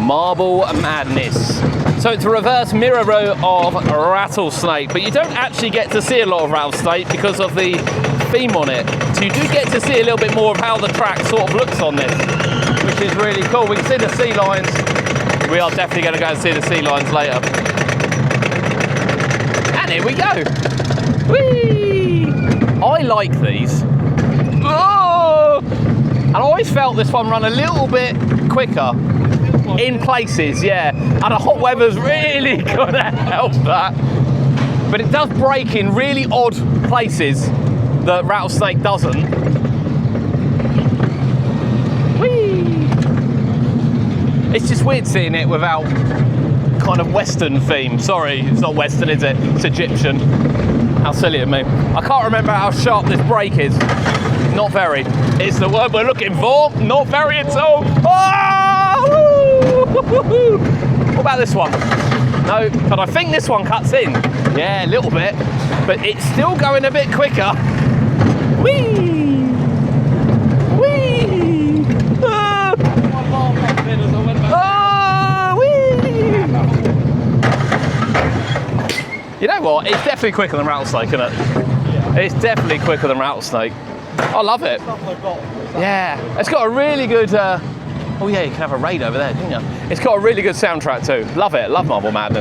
Marble Madness. So it's a reverse mirror row of Rattlesnake, but you don't actually get to see a lot of Rattlesnake because of the theme on it. So you do get to see a little bit more of how the track sort of looks on this, which is really cool. We can see the sea lions. We are definitely going to go and see the sea lions later. And here we go. Whee! I like these. Oh! And I always felt this one run a little bit quicker in places, yeah. And the hot weather's really gonna help that. But it does break in really odd places that Rattlesnake doesn't. Whee! It's just weird seeing it without kind of Western theme. Sorry, it's not Western, is it? It's Egyptian. How silly of me. I can't remember how sharp this brake is. Not very. It's the word we're looking for. Not very at all. Oh! What about this one? No, but I think this one cuts in. Yeah, a little bit. But it's still going a bit quicker. Whee! Whee! Ah! Whee! You know what? It's definitely quicker than Rattlesnake, isn't it? Yeah. It's definitely quicker than Rattlesnake. I love it. Yeah, it's got a really good. Oh yeah, you can have a raid over there, didn't you? It's got a really good soundtrack too. Love it. Love Marble Madness.